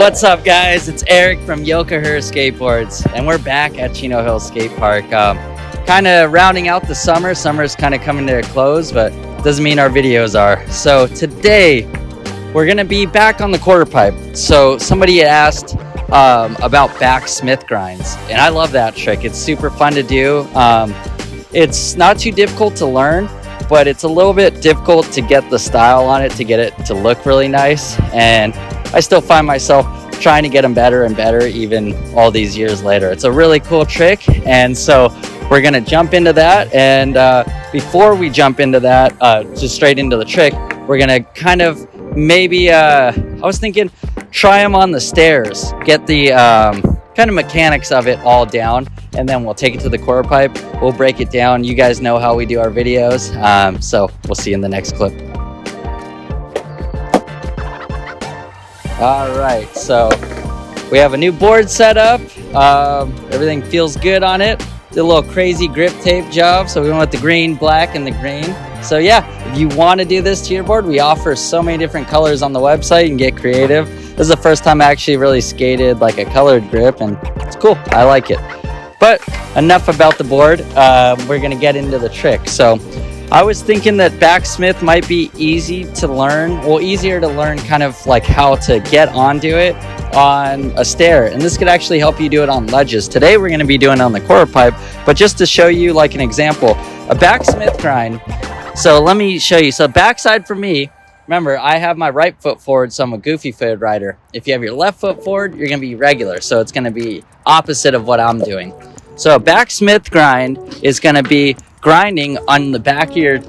What's up, guys? It's Eric from Yokohama Skateboards, and we're back at Chino Hill Skate Park. Kind of rounding out the summer. Summer's kind of coming to a close, but doesn't mean our videos are. So today, we're gonna be back on the quarter pipe. So somebody had asked about Backsmith Grinds, and I love that trick. It's super fun to do. It's not too difficult to learn, but it's a little bit difficult to get the style on it, to get it to look really nice. And I still find myself trying to get them better and better even all these years later. It's a really cool trick, and so we're gonna jump into that. And before we jump into that, just straight into the trick, we're gonna kind of maybe, I was thinking, try them on the stairs, get the kind of mechanics of it all down, and then we'll take it to the quarter pipe. We'll break it down. You guys know how we do our videos, so we'll see you in the next clip. All right, so we have a new board set up. Everything feels good on it. Did a little crazy grip tape job, so we went with the green, black, and the green. So yeah, if you want to do this to your board, we offer so many different colors on the website. You can get creative. This is the first time I actually really skated like a colored grip, and it's cool. I like it. But enough about the board. We're gonna get into the trick. So I was thinking that Backsmith might be easy to learn, well, easier to learn kind of like how to get onto it on a stair. And this could actually help you do it on ledges. Today we're gonna be doing it on the quarter pipe, but just to show you like an example, a Backsmith grind. So let me show you. So backside for me, remember I have my right foot forward, so I'm a goofy footed rider. If you have your left foot forward, you're gonna be regular. So it's gonna be opposite of what I'm doing. So a Backsmith grind is gonna be grinding on the back of your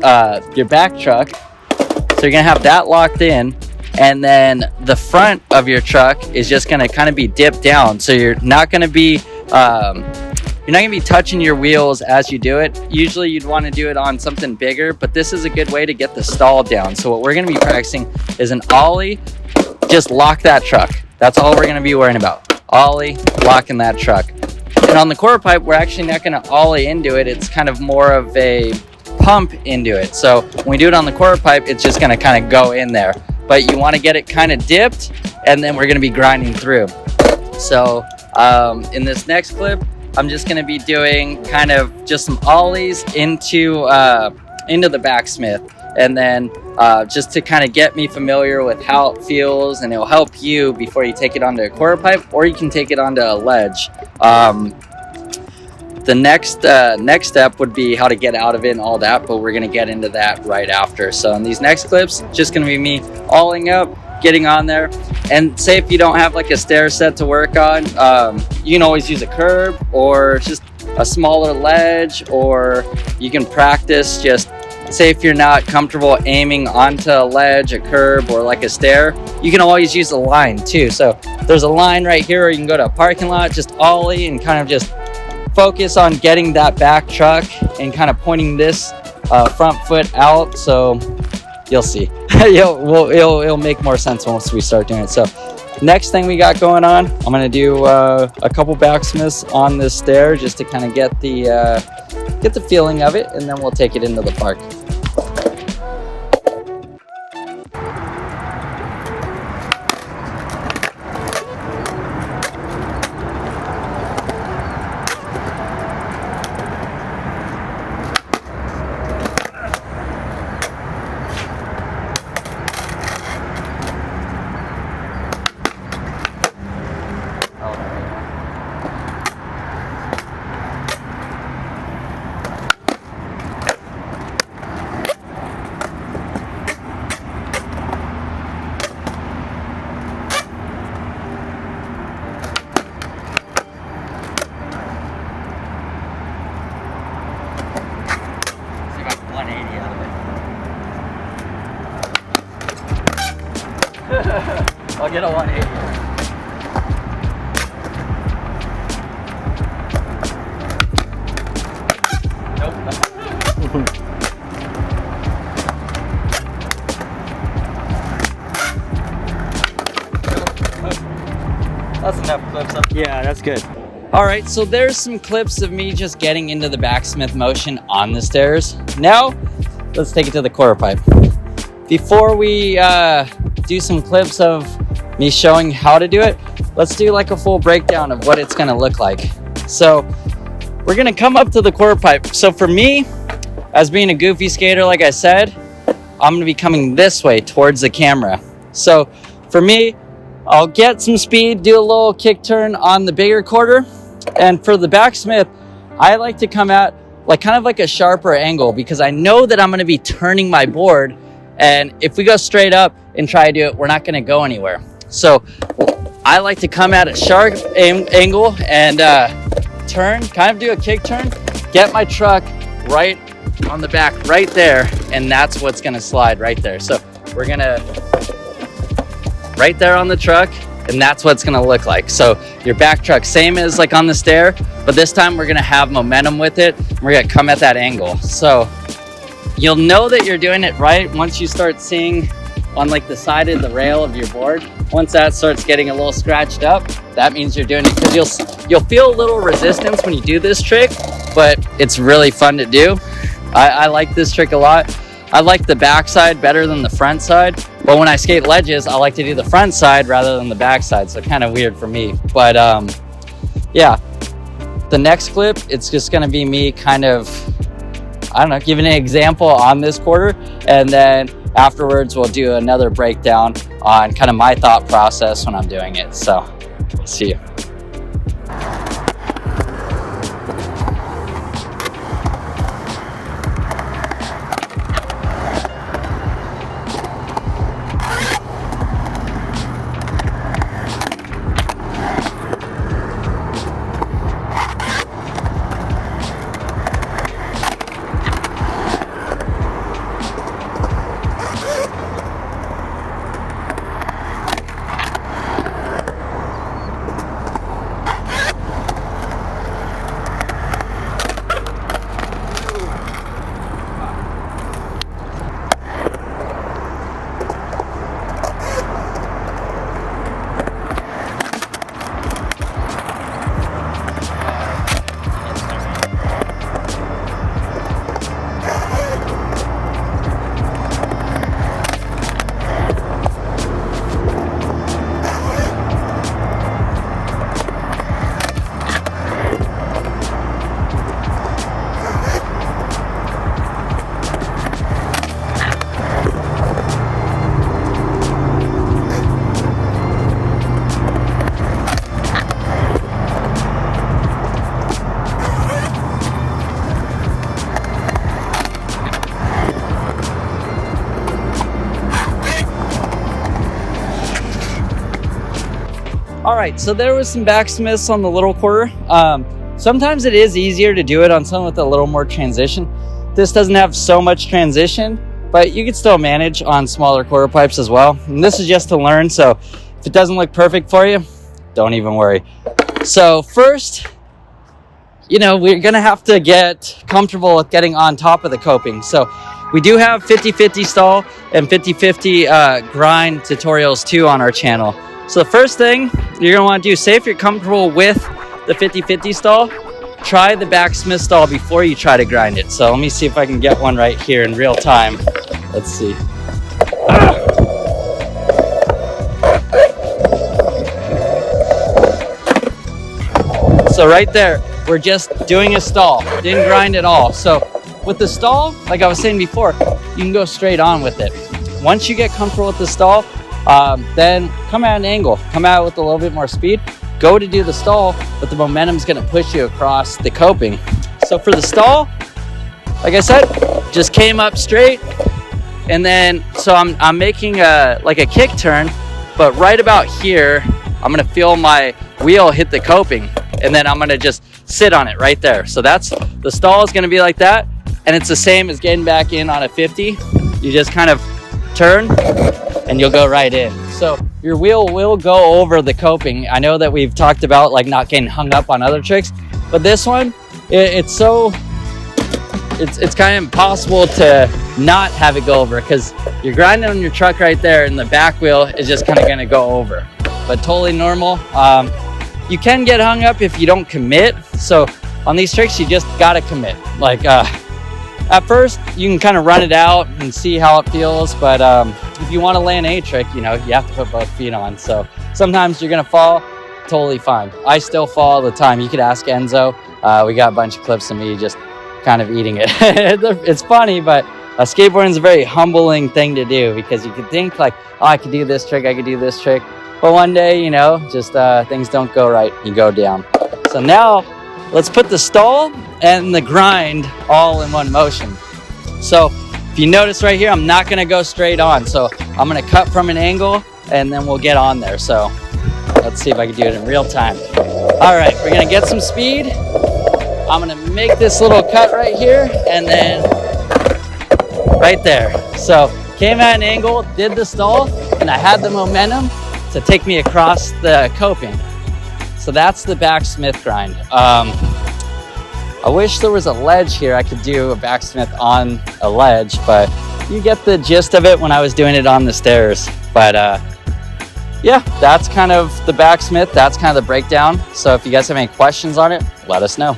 back truck. So you're gonna have that locked in, and then the front of your truck is just gonna kind of be dipped down. So you're not gonna be touching your wheels as you do it. Usually you'd want to do it on something bigger, but this is a good way to get the stall down. So what we're gonna be practicing is an ollie. Just lock that truck. That's all we're gonna be worrying about. Ollie, locking that truck. And on the quarter pipe, we're actually not going to ollie into it. It's kind of more of a pump into it. So when we do it on the quarter pipe, it's just going to kind of go in there. But you want to get it kind of dipped, and then we're going to be grinding through. So in this next clip, I'm just going to be doing kind of just some ollies into the Backsmith. And then just to kind of get me familiar with how it feels, and it'll help you before you take it onto a quarter pipe, or you can take it onto a ledge. The next step would be how to get out of it and all that, but we're gonna get into that right after. So in these next clips, just gonna be me olling up, getting on there. And say if you don't have like a stair set to work on, you can always use a curb or just a smaller ledge, or you can practice just, say if you're not comfortable aiming onto a ledge, a curb, or like a stair, you can always use a line too. So there's a line right here, or you can go to a parking lot, just ollie and kind of just focus on getting that back truck and kind of pointing this front foot out. So you'll see. It'll make more sense once we start doing it. So next thing we got going on, I'm gonna do a couple backsmiths on this stair just to kind of get the feeling of it, and then we'll take it into the park. I'll get a 180. Nope. That's enough clips up. Yeah, that's good. All right, so there's some clips of me just getting into the Backsmith motion on the stairs. Now, let's take it to the quarter pipe. Before we do some clips of me showing how to do it, let's do like a full breakdown of what it's gonna look like. So we're gonna come up to the quarter pipe. So for me, as being a goofy skater, like I said, I'm gonna be coming this way towards the camera. So for me, I'll get some speed, do a little kick turn on the bigger quarter. And for the backsmith, I like to come at like kind of like a sharper angle, because I know that I'm gonna be turning my board. And if we go straight up and try to do it, we're not gonna go anywhere. So I like to come at a sharp angle and turn, kind of do a kick turn, get my truck right on the back right there, and that's what's gonna slide right there. So we're gonna right there on the truck, and that's what it's gonna look like. So your back truck, same as like on the stair, but this time we're gonna have momentum with it. We're gonna come at that angle. So you'll know that you're doing it right once you start seeing on like the side of the rail of your board. Once that starts getting a little scratched up, that means you're doing it, because you'll feel a little resistance when you do this trick, but it's really fun to do. I like this trick a lot. I like the back side better than the front side, but when I skate ledges, I like to do the front side rather than the back side, so kind of weird for me. But yeah, the next clip, it's just gonna be me kind of, I don't know, giving an example on this quarter, and then afterwards we'll do another breakdown on kind of my thought process when I'm doing it. So see you. All right, so there was some backsmiths on the little quarter. Sometimes it is easier to do it on something with a little more transition. This doesn't have so much transition, but you can still manage on smaller quarter pipes as well. And this is just to learn, so if it doesn't look perfect for you, don't even worry. So first, you know, we're gonna have to get comfortable with getting on top of the coping. So we do have 50-50 stall and 50-50 grind tutorials too on our channel. So the first thing you're gonna wanna do, say if you're comfortable with the 50-50 stall, try the backsmith stall before you try to grind it. So let me see if I can get one right here in real time. Let's see. So right there, we're just doing a stall, didn't grind at all. So with the stall, like I was saying before, you can go straight on with it. Once you get comfortable with the stall, then come at an angle, come out with a little bit more speed, go to do the stall, but the momentum's gonna push you across the coping. So for the stall, like I said, just came up straight, and then, so I'm making like a kick turn, but right about here, I'm gonna feel my wheel hit the coping, and then I'm gonna just sit on it right there. So that's, the stall is gonna be like that, and it's the same as getting back in on a 50. You just kind of turn, and you'll go right in. So your wheel will go over the coping. I know that we've talked about like not getting hung up on other tricks, but this one, it's kind of impossible to not have it go over, because you're grinding on your truck right there, and the back wheel is just kind of gonna go over. But totally normal. You can get hung up if you don't commit. So on these tricks, you just gotta commit. Like at first you can kind of run it out and see how it feels, but if you want to land a trick, you know, you have to put both feet on. So sometimes you're gonna fall, totally fine. I still fall all the time. You could ask Enzo. We got a bunch of clips of me just kind of eating it. It's funny, but skateboarding is a very humbling thing to do, because you could think like, oh, I could do this trick, I could do this trick, but one day, you know, just things don't go right, you go down. So now let's put the stall and the grind all in one motion. So if you notice right here, I'm not gonna go straight on, so I'm gonna cut from an angle and then we'll get on there. So let's see if I can do it in real time. All right, we're gonna get some speed. I'm gonna make this little cut right here and then right there. So came at an angle, did the stall, and I had the momentum to take me across the coping. So that's the backsmith grind. I wish there was a ledge here. I could do a backsmith on a ledge, but you get the gist of it when I was doing it on the stairs. But yeah, that's kind of the backsmith. That's kind of the breakdown. So if you guys have any questions on it, let us know.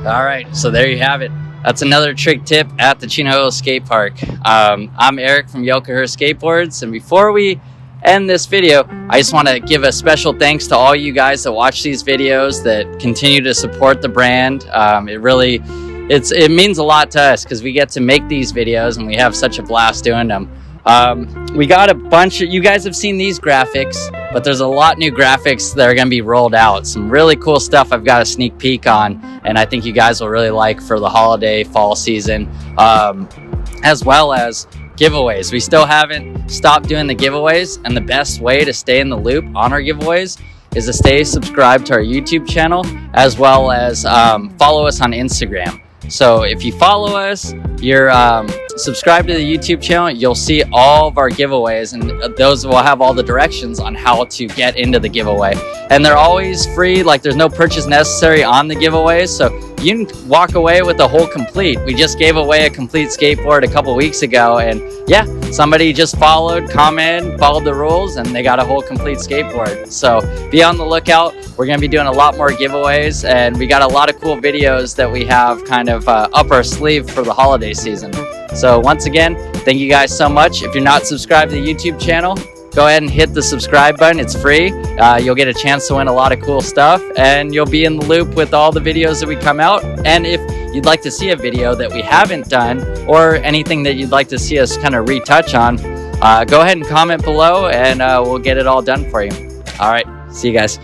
All right, so there you have it. That's another trick tip at the Chino Hills Skate Park. I'm Eric from Yokohama Skateboards, and before we end this video, I just want to give a special thanks to all you guys that watch these videos, that continue to support the brand. It means a lot to us, because we get to make these videos and we have such a blast doing them. We got a bunch of, you guys have seen these graphics, but there's a lot new graphics that are going to be rolled out. Some really cool stuff I've got a sneak peek on, and I think you guys will really like for the holiday fall season, as well as giveaways. We still haven't stopped doing the giveaways, and the best way to stay in the loop on our giveaways is to stay subscribed to our YouTube channel, as well as follow us on Instagram. So if you follow us, you're subscribed to the YouTube channel, you'll see all of our giveaways, and those will have all the directions on how to get into the giveaway. And they're always free, like there's no purchase necessary on the giveaways, so you can walk away with a whole complete. We just gave away a complete skateboard a couple weeks ago, and yeah, somebody just commented, followed the rules, and they got a whole complete skateboard. So be on the lookout. We're gonna be doing a lot more giveaways, and we got a lot of cool videos that we have kind of up our sleeve for the holiday season. So once again, thank you guys so much. If you're not subscribed to the YouTube channel, go ahead and hit the subscribe button. It's free. You'll get a chance to win a lot of cool stuff, and you'll be in the loop with all the videos that we come out. And if you'd like to see a video that we haven't done, or anything that you'd like to see us kind of retouch on, go ahead and comment below, and we'll get it all done for you. All right, see you guys.